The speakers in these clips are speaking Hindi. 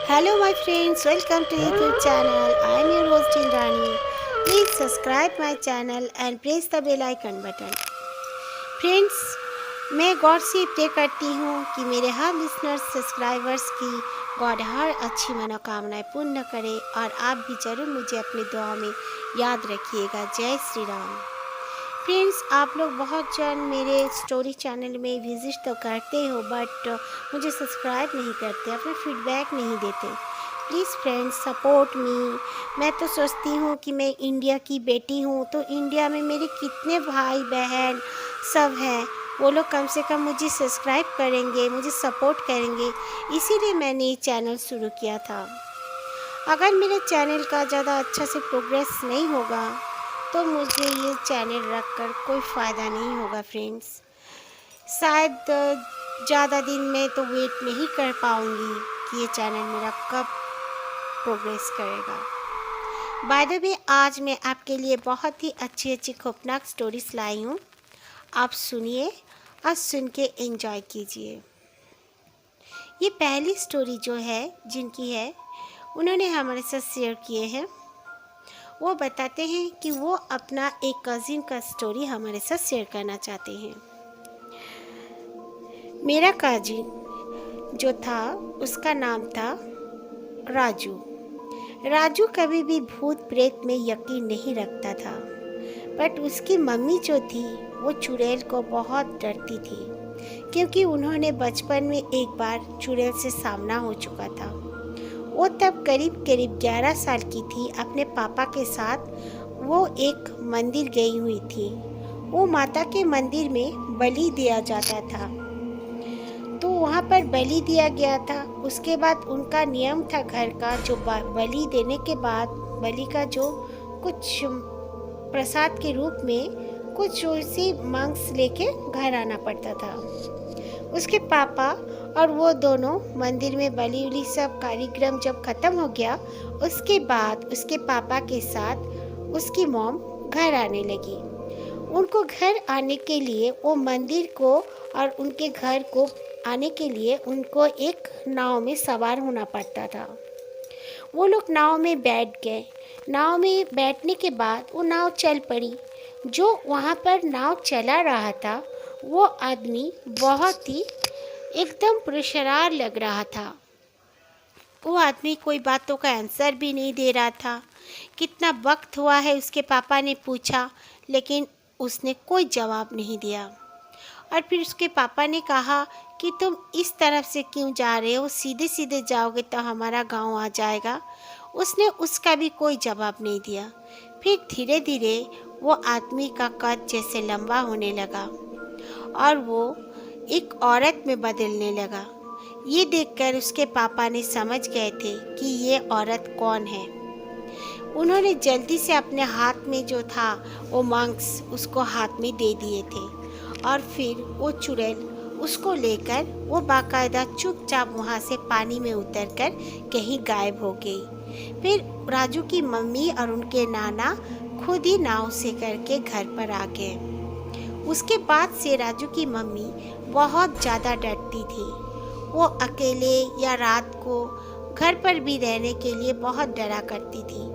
Hello my friends, welcome to YouTube channel. I am your host Indrani. Please subscribe my channel and press the bell icon button. Friends, मैं गॉड से प्रे करती हूँ कि मेरे हर लिसनर्स सब्सक्राइबर्स की गॉड हर अच्छी मनोकामनाएं पूर्ण करे और आप भी ज़रूर मुझे अपनी दुआ में याद रखिएगा। जय श्री राम। फ्रेंड्स, आप लोग बहुत जन मेरे स्टोरी चैनल में विजिट तो करते हो बट मुझे सब्सक्राइब नहीं करते, अपना फीडबैक नहीं देते। Please friends, support me. मैं तो सोचती हूँ कि मैं इंडिया की बेटी हूँ, तो इंडिया में मेरे कितने भाई बहन सब हैं, वो लोग कम से कम मुझे सब्सक्राइब करेंगे, मुझे सपोर्ट करेंगे। इसीलिए मैंने ये चैनल शुरू किया था। अगर मेरे चैनल का ज़्यादा अच्छा से प्रोग्रेस नहीं होगा तो मुझे ये चैनल रख कर कोई फ़ायदा नहीं होगा फ्रेंड्स। शायद ज़्यादा दिन में तो वेट नहीं कर पाऊँगी कि ये चैनल मेरा कब प्रोग्रेस करेगा। बाय द वे, आज मैं आपके लिए बहुत ही अच्छी अच्छी खौफनाक स्टोरीज लाई हूँ। आप सुनिए और सुन के एंजॉय कीजिए। ये पहली स्टोरी जो है जिनकी है, उन्होंने हमारे साथ शेयर किए हैं। वो बताते हैं कि वो अपना एक कज़िन का स्टोरी हमारे साथ शेयर करना चाहते हैं। मेरा कज़िन जो था उसका नाम था राजू। राजू कभी भी भूत प्रेत में यकीन नहीं रखता था, बट उसकी मम्मी जो थी वो चुड़ैल को बहुत डरती थी, क्योंकि उन्होंने बचपन में एक बार चुड़ैल से सामना हो चुका था। वो तब करीब 11 साल की थी। अपने पापा के साथ वो एक मंदिर गई हुई थी। वो माता के मंदिर में बलि दिया जाता था, तो वहाँ पर बलि दिया गया था। उसके बाद उनका नियम था घर का, जो बलि देने के बाद बलि का जो कुछ प्रसाद के रूप में कुछ उसी मांस लेके घर आना पड़ता था। उसके पापा और वो दोनों मंदिर में बलि उली सब कार्यक्रम जब ख़त्म हो गया, उसके बाद उसके पापा के साथ उसकी मॉम घर आने लगी। उनको घर आने के लिए वो मंदिर को और उनके घर को आने के लिए उनको एक नाव में सवार होना पड़ता था। वो लोग नाव में बैठ गए। नाव में बैठने के बाद वो नाव चल पड़ी। जो वहाँ पर नाव चला रहा था वो आदमी बहुत ही एकदम प्रेशरार लग रहा था। वो आदमी कोई बातों का आंसर भी नहीं दे रहा था। कितना वक्त हुआ है उसके पापा ने पूछा, लेकिन उसने कोई जवाब नहीं दिया। और फिर उसके पापा ने कहा कि तुम इस तरफ से क्यों जा रहे हो, सीधे सीधे जाओगे तो हमारा गांव आ जाएगा। उसने उसका भी कोई जवाब नहीं दिया। फिर धीरे धीरे वो आदमी का कद जैसे लंबा होने लगा और वो एक औरत में बदलने लगा। ये देखकर उसके पापा ने समझ गए थे कि ये औरत कौन है। उन्होंने जल्दी से अपने हाथ में जो था वो मांस उसको हाथ में दे दिए थे और फिर वो चुड़ैल उसको लेकर वो बाकायदा चुपचाप वहाँ से पानी में उतरकर कहीं गायब हो गई। फिर राजू की मम्मी और उनके नाना खुद ही नाव से करके घर पर आ गए। उसके बाद से राजू की मम्मी बहुत ज़्यादा डरती थी। वो अकेले या रात को घर पर भी रहने के लिए बहुत डरा करती थी।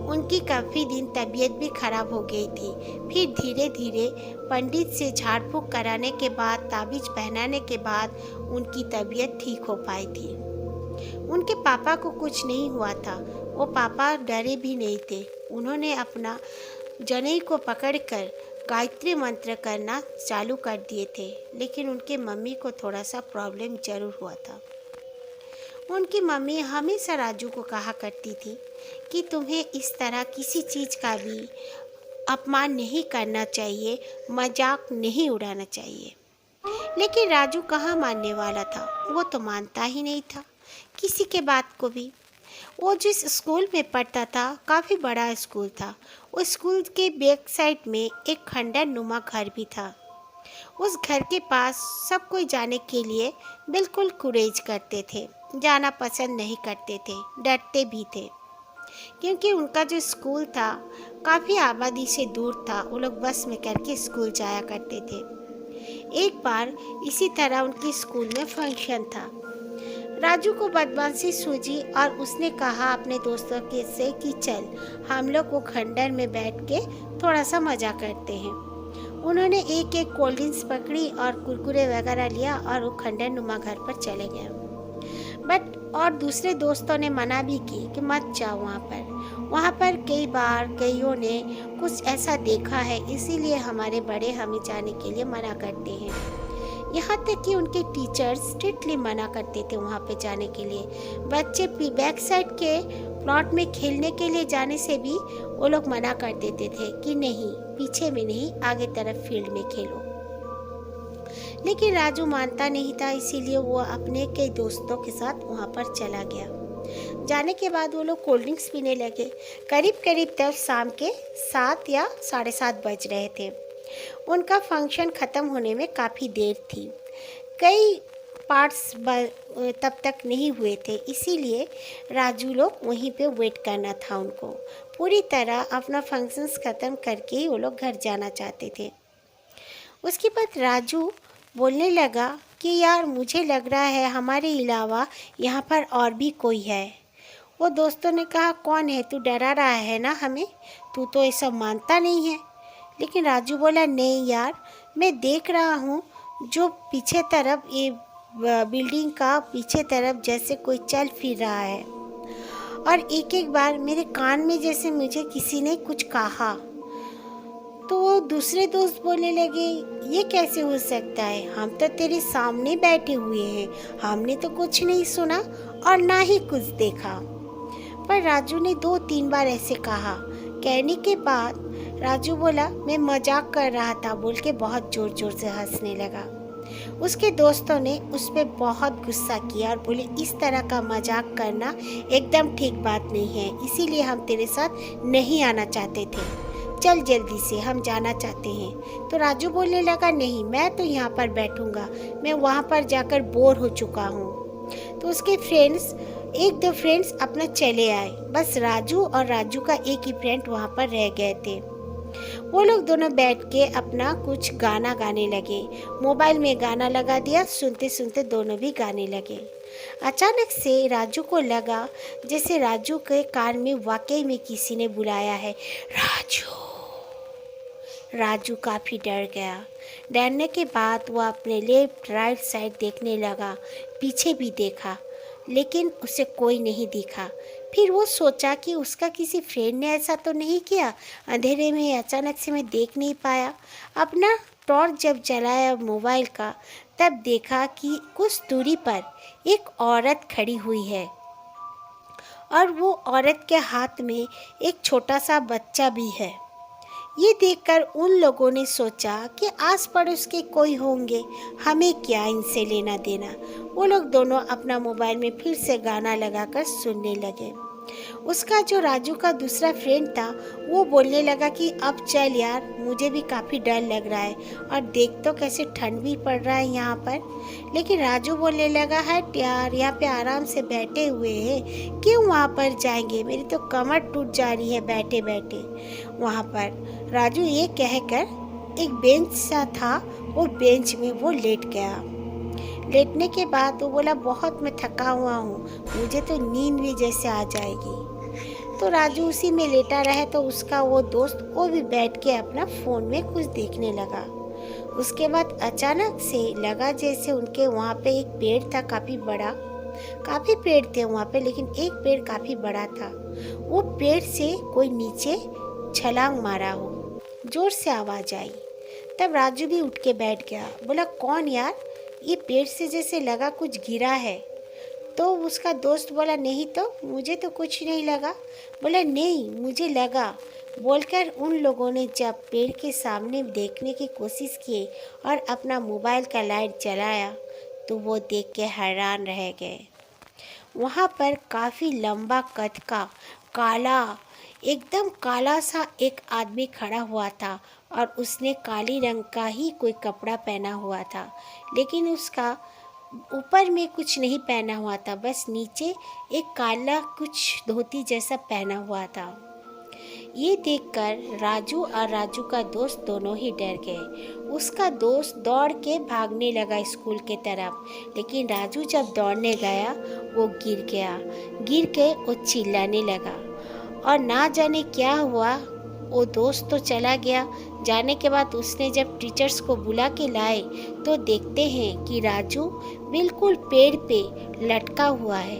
उनकी काफ़ी दिन तबीयत भी खराब हो गई थी। फिर धीरे धीरे पंडित से झाड़ फूँक कराने के बाद, ताबीज़ पहनाने के बाद उनकी तबीयत ठीक हो पाई थी। उनके पापा को कुछ नहीं हुआ था। वो पापा डरे भी नहीं थे। उन्होंने अपना जनेऊ को पकड़कर गायत्री मंत्र करना चालू कर दिए थे, लेकिन उनके मम्मी को थोड़ा सा प्रॉब्लम ज़रूर हुआ था। उनकी मम्मी हमेशा राजू को कहा करती थी कि तुम्हें इस तरह किसी चीज़ का भी अपमान नहीं करना चाहिए, मजाक नहीं उड़ाना चाहिए। लेकिन राजू कहाँ मानने वाला था। वो तो मानता ही नहीं था किसी के बात को भी। वो जिस स्कूल में पढ़ता था काफ़ी बड़ा स्कूल था। उस स्कूल के बैक साइड में एक खंडर नुमा घर भी था। उस घर के पास सब कोई जाने के लिए बिल्कुल गुरेज करते थे, जाना पसंद नहीं करते थे, डरते भी थे, क्योंकि उनका जो स्कूल था काफ़ी आबादी से दूर था। वो लोग बस में करके स्कूल जाया करते थे। एक बार इसी तरह उनके स्कूल में फंक्शन था। राजू को बदमाशी सूझी और उसने कहा अपने दोस्तों के से कि चल हम लोग वो खंडर में बैठ के थोड़ा सा मज़ा करते हैं। उन्होंने एक एक कोल्ड ड्रिंक्स पकड़ी और कुरकुरे वगैरह लिया और वो खंडर नुमा घर पर चले गए। बट और दूसरे दोस्तों ने मना भी की कि मत जाओ वहाँ पर कई बार कईयों ने कुछ ऐसा देखा है, इसीलिए हमारे बड़े हमें जाने के लिए मना करते हैं। यहाँ तक कि उनके टीचर्स स्ट्रिक्टली मना करते थे वहाँ पे जाने के लिए। बच्चे बैक साइड के प्लॉट में खेलने के लिए जाने से भी वो लोग मना कर देते थे कि नहीं, पीछे में नहीं, आगे तरफ फील्ड में खेलो। लेकिन राजू मानता नहीं था, इसीलिए वो अपने कई दोस्तों के साथ वहाँ पर चला गया। जाने के बाद वो लोग कोल्ड ड्रिंक्स पीने लगे। करीब करीब तब शाम के 7 या 7:30 बज रहे थे। उनका फंक्शन ख़त्म होने में काफ़ी देर थी। कई पार्ट्स तब तक नहीं हुए थे, इसीलिए राजू लोग वहीं पे वेट करना था उनको। पूरी तरह अपना फंक्शंस ख़त्म करके ही वो लोग घर जाना चाहते थे। उसके बाद राजू बोलने लगा कि यार मुझे लग रहा है हमारे अलावा यहाँ पर और भी कोई है। वो दोस्तों ने कहा कौन है, तू डरा रहा है ना हमें, तू तो ये सब मानता नहीं है। लेकिन राजू बोला नहीं यार, मैं देख रहा हूँ जो पीछे तरफ ये बिल्डिंग का पीछे तरफ जैसे कोई चल फिर रहा है और एक एक बार मेरे कान में जैसे मुझे किसी ने कुछ कहा। तो वो दूसरे दोस्त बोलने लगे ये कैसे हो सकता है, हम तो तेरे सामने बैठे हुए हैं, हमने तो कुछ नहीं सुना और ना ही कुछ देखा। पर राजू ने 2-3 बार ऐसे कहा। कहने के बाद राजू बोला मैं मजाक कर रहा था बोल के बहुत ज़ोर ज़ोर से हंसने लगा। उसके दोस्तों ने उस पर बहुत गुस्सा किया और बोले इस तरह का मजाक करना एकदम ठीक बात नहीं है, इसीलिए हम तेरे साथ नहीं आना चाहते थे, चल जल्दी से, हम जाना चाहते हैं। तो राजू बोलने लगा नहीं, मैं तो यहाँ पर बैठूंगा, मैं वहाँ पर जाकर बोर हो चुका हूँ। तो उसके फ्रेंड्स 1-2 फ्रेंड्स अपना चले आए, बस राजू और राजू का एक ही फ्रेंड वहाँ पर रह गए थे। वो लोग दोनों बैठ के अपना कुछ गाना गाने लगे। मोबाइल में गाना लगा दिया, सुनते सुनते दोनों भी गाने लगे। अचानक से राजू को लगा जैसे राजू के कान में वाकई में किसी ने बुलाया है, राजू। राजू काफ़ी डर गया। डरने के बाद वो अपने लेफ्ट राइट साइड देखने लगा, पीछे भी देखा, लेकिन उसे कोई नहीं दिखा। फिर वो सोचा कि उसका किसी फ्रेंड ने ऐसा तो नहीं किया, अंधेरे में अचानक से मैं देख नहीं पाया। अपना टॉर्च जब जलाया मोबाइल का, तब देखा कि कुछ दूरी पर एक औरत खड़ी हुई है और वो औरत के हाथ में एक छोटा सा बच्चा भी है। ये देखकर उन लोगों ने सोचा कि आस पड़ोस के कोई होंगे, हमें क्या इनसे लेना देना। वो लोग दोनों अपना मोबाइल में फिर से गाना लगाकर सुनने लगे। उसका जो राजू का दूसरा फ्रेंड था वो बोलने लगा कि अब चल यार, मुझे भी काफ़ी डर लग रहा है और देख तो कैसे ठंड भी पड़ रहा है यहाँ पर। लेकिन राजू बोलने लगा है यार, यहाँ पे आराम से बैठे हुए हैं, क्यों वहाँ पर जाएंगे, मेरी तो कमर टूट जा रही है बैठे बैठे वहाँ पर। राजू ये कहकर एक बेंच सा था, वो बेंच में वो लेट गया। लेटने के बाद वो बोला बहुत मैं थका हुआ हूँ, मुझे तो नींद भी जैसे आ जाएगी। तो राजू उसी में लेटा रहे तो उसका वो दोस्त वो भी बैठ के अपना फ़ोन में कुछ देखने लगा। उसके बाद अचानक से लगा जैसे उनके वहाँ पे एक पेड़ था काफ़ी बड़ा, काफ़ी पेड़ थे वहाँ पे, लेकिन एक पेड़ काफ़ी बड़ा था। वो पेड़ से कोई नीचे छलांग मारा हो, ज़ोर से आवाज़ आई। तब राजू भी उठ के बैठ गया, बोला कौन यार, ये पेड़ से जैसे लगा कुछ गिरा है। तो उसका दोस्त बोला नहीं तो, मुझे तो कुछ नहीं लगा। बोला नहीं मुझे लगा। बोलकर उन लोगों ने जब पेड़ के सामने देखने की कोशिश की और अपना मोबाइल का लाइट जलाया तो वो देख के हैरान रह गए। वहाँ पर काफ़ी लंबा कद का काला, एकदम काला सा एक आदमी खड़ा हुआ था और उसने काली रंग का ही कोई कपड़ा पहना हुआ था, लेकिन उसका ऊपर में कुछ नहीं पहना हुआ था, बस नीचे एक काला कुछ धोती जैसा पहना हुआ था। ये देखकर राजू और राजू का दोस्त दोनों ही डर गए। उसका दोस्त दौड़ के भागने लगा स्कूल के तरफ, लेकिन राजू जब दौड़ने गया वो गिर गया। गिर के वो चिल्लाने लगा और ना जाने क्या हुआ, वो दोस्त तो चला गया। जाने के बाद उसने जब टीचर्स को बुला के लाए तो देखते हैं कि राजू बिल्कुल पेड़ पे लटका हुआ है,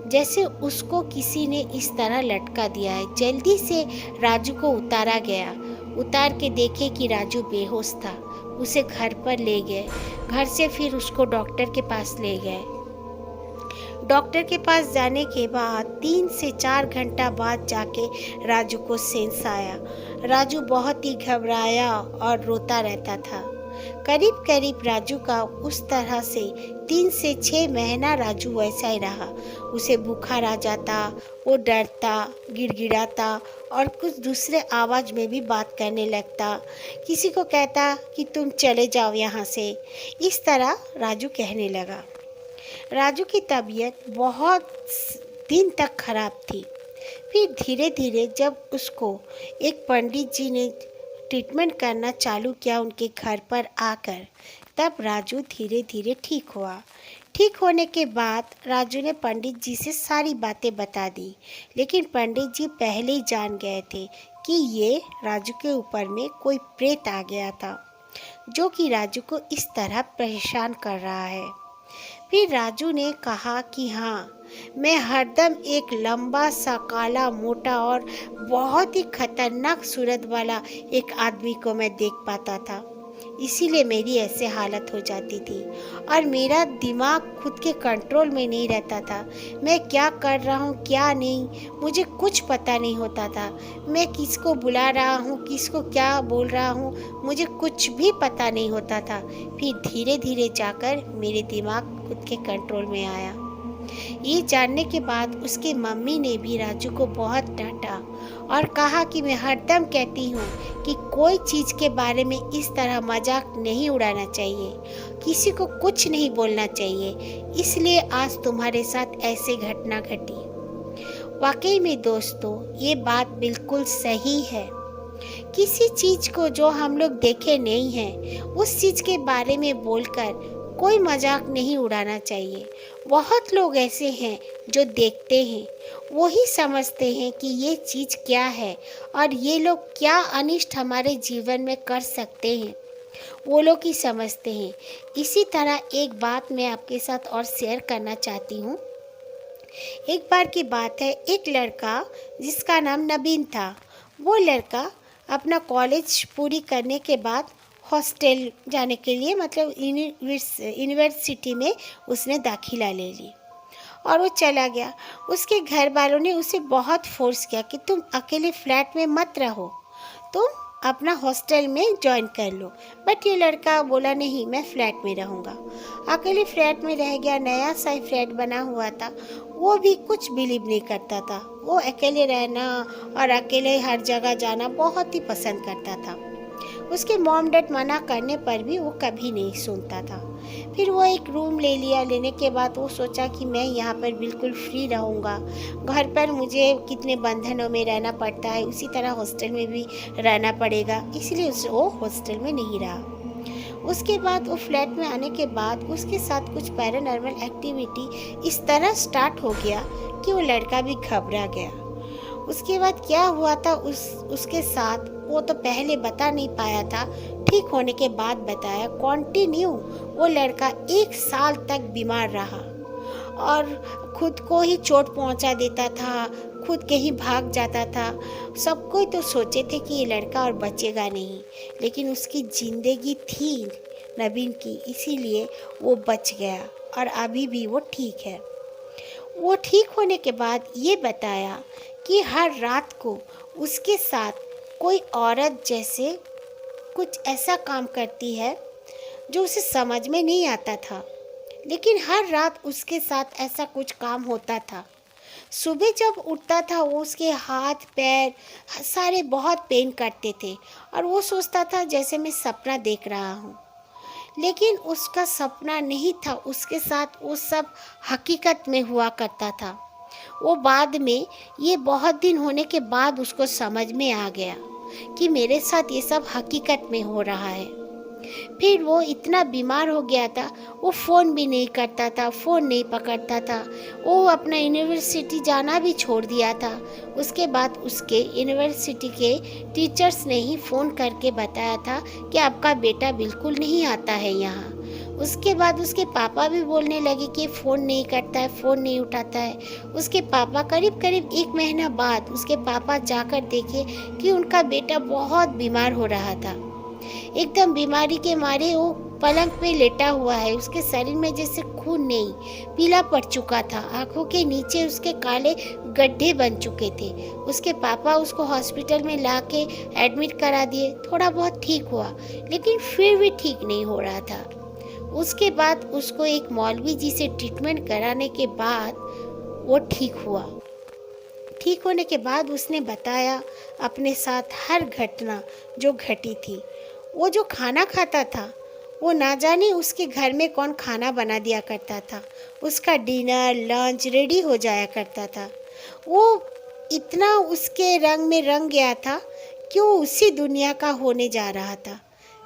जैसे उसको किसी ने इस तरह लटका दिया है। जल्दी से राजू को उतारा गया। उतार के देखे कि राजू बेहोश था। उसे घर पर ले गए। घर से फिर उसको डॉक्टर के पास ले गए। डॉक्टर के पास जाने के बाद 3 से 4 घंटा बाद जाके राजू को सेंस आया। राजू बहुत ही घबराया और रोता रहता था। करीब करीब राजू का उस तरह से 3 से 6 महीना राजू वैसा ही रहा। उसे बुखार आ जाता, वो डरता, गिड़गिड़ाता और कुछ दूसरे आवाज़ में भी बात करने लगता। किसी को कहता कि तुम चले जाओ यहाँ से। इस तरह राजू कहने लगा। राजू की तबीयत बहुत दिन तक खराब थी। फिर धीरे धीरे जब उसको एक पंडित जी ने ट्रीटमेंट करना चालू किया उनके घर पर आकर, तब राजू धीरे धीरे ठीक हुआ। ठीक होने के बाद राजू ने पंडित जी से सारी बातें बता दी, लेकिन पंडित जी पहले ही जान गए थे कि ये राजू के ऊपर में कोई प्रेत आ गया था, जो कि राजू को इस तरह परेशान कर रहा है। फिर राजू ने कहा कि हाँ, मैं हरदम एक लंबा सा काला मोटा और बहुत ही खतरनाक सूरत वाला एक आदमी को मैं देख पाता था, इसीलिए मेरी ऐसे हालत हो जाती थी और मेरा दिमाग खुद के कंट्रोल में नहीं रहता था। मैं क्या कर रहा हूँ क्या नहीं, मुझे कुछ पता नहीं होता था। मैं किसको बुला रहा हूँ, किसको क्या बोल रहा हूँ, मुझे कुछ भी पता नहीं होता था। फिर धीरे धीरे जाकर मेरे दिमाग खुद के कंट्रोल में आया। ये जानने के बाद उसकी मम्मी ने भी राजू को बहुत डांटा और कहा कि मैं हरदम कहती हूँ कि कोई चीज़ के बारे में इस तरह मजाक नहीं उड़ाना चाहिए, किसी को कुछ नहीं बोलना चाहिए, इसलिए आज तुम्हारे साथ ऐसे घटना घटी। वाकई में दोस्तों, ये बात बिल्कुल सही है। किसी चीज़ को जो हम लोग देखे नहीं हैं, उस चीज़ के बारे में बोलकर कोई मजाक नहीं उड़ाना चाहिए। बहुत लोग ऐसे हैं जो देखते हैं, वो ही समझते हैं कि ये चीज़ क्या है और ये लोग क्या अनिष्ट हमारे जीवन में कर सकते हैं, वो लोग ही समझते हैं। इसी तरह एक बात मैं आपके साथ और शेयर करना चाहती हूँ। एक बार की बात है, एक लड़का जिसका नाम नबीन था, वो लड़का अपना कॉलेज पूरी करने के बाद हॉस्टल जाने के लिए मतलब यूनिवर्सिटी में उसने दाखिला ले ली और वो चला गया। उसके घर वालों ने उसे बहुत फोर्स किया कि तुम अकेले फ्लैट में मत रहो, तुम अपना हॉस्टल में ज्वाइन कर लो। बट ये लड़का बोला नहीं, मैं फ्लैट में रहूँगा। अकेले फ्लैट में रह गया। नया सा फ्लैट बना हुआ था। वो भी कुछ बिलीव नहीं करता था। वो अकेले रहना और अकेले हर जगह जाना बहुत ही पसंद करता था। उसके मॉम डैड मना करने पर भी वो कभी नहीं सुनता था। फिर वो एक रूम ले लिया। लेने के बाद वो सोचा कि मैं यहाँ पर बिल्कुल फ्री रहूँगा। घर पर मुझे कितने बंधनों में रहना पड़ता है, उसी तरह हॉस्टल में भी रहना पड़ेगा, इसलिए वो हॉस्टल में नहीं रहा। उसके बाद वो फ्लैट में आने के बाद उसके साथ कुछ पैरानॉर्मल एक्टिविटी इस तरह स्टार्ट हो गया कि वो लड़का भी घबरा गया। उसके बाद क्या हुआ था उसके साथ वो तो पहले बता नहीं पाया था। ठीक होने के बाद बताया। कंटिन्यू वो लड़का 1 साल तक बीमार रहा और खुद को ही चोट पहुंचा देता था, खुद कहीं भाग जाता था। सब कोई तो सोचे थे कि ये लड़का और बचेगा नहीं, लेकिन उसकी ज़िंदगी थी नवीन की, इसीलिए वो बच गया और अभी भी वो ठीक है। वो ठीक होने के बाद ये बताया कि हर रात को उसके साथ कोई औरत जैसे कुछ ऐसा काम करती है जो उसे समझ में नहीं आता था, लेकिन हर रात उसके साथ ऐसा कुछ काम होता था। सुबह जब उठता था वो उसके हाथ पैर सारे बहुत पेन करते थे और वो सोचता था जैसे मैं सपना देख रहा हूँ, लेकिन उसका सपना नहीं था, उसके साथ वो सब हकीकत में हुआ करता था। वो बाद में, ये बहुत दिन होने के बाद उसको समझ में आ गया कि मेरे साथ ये सब हकीकत में हो रहा है। फिर वो इतना बीमार हो गया था, वो फ़ोन भी नहीं करता था, फ़ोन नहीं पकड़ता था। वो अपना यूनिवर्सिटी जाना भी छोड़ दिया था। उसके बाद उसके यूनिवर्सिटी के टीचर्स ने ही फ़ोन करके बताया था कि आपका बेटा बिल्कुल नहीं आता है यहाँ। उसके बाद उसके पापा भी बोलने लगे कि फ़ोन नहीं करता है, फ़ोन नहीं उठाता है। उसके पापा करीब करीब 1 महीना बाद उसके पापा जाकर देखे कि उनका बेटा बहुत बीमार हो रहा था। एकदम बीमारी के मारे वो पलंग पे लेटा हुआ है। उसके शरीर में जैसे खून नहीं, पीला पड़ चुका था। आंखों के नीचे उसके काले गड्ढे बन चुके थे। उसके पापा उसको हॉस्पिटल में लाके एडमिट करा दिए। थोड़ा बहुत ठीक हुआ, लेकिन फिर भी ठीक नहीं हो रहा था। उसके बाद उसको एक मौलवी जी से ट्रीटमेंट कराने के बाद वो ठीक हुआ। ठीक होने के बाद उसने बताया अपने साथ हर घटना जो घटी थी। वो जो खाना खाता था, वो ना जाने उसके घर में कौन खाना बना दिया करता था। उसका डिनर लंच रेडी हो जाया करता था। वो इतना उसके रंग में रंग गया था कि वो उसी दुनिया का होने जा रहा था।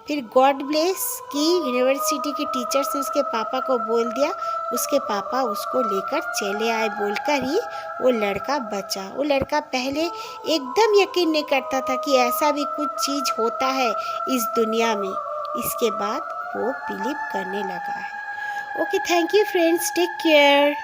फिर गॉड ब्लेस की यूनिवर्सिटी के टीचर्स ने उसके पापा को बोल दिया। उसके पापा उसको लेकर चले आए, बोलकर ही वो लड़का बचा। वो लड़का पहले एकदम यकीन नहीं करता था कि ऐसा भी कुछ चीज़ होता है इस दुनिया में। इसके बाद वो बिलीव करने लगा है। Okay, thank you friends, take care.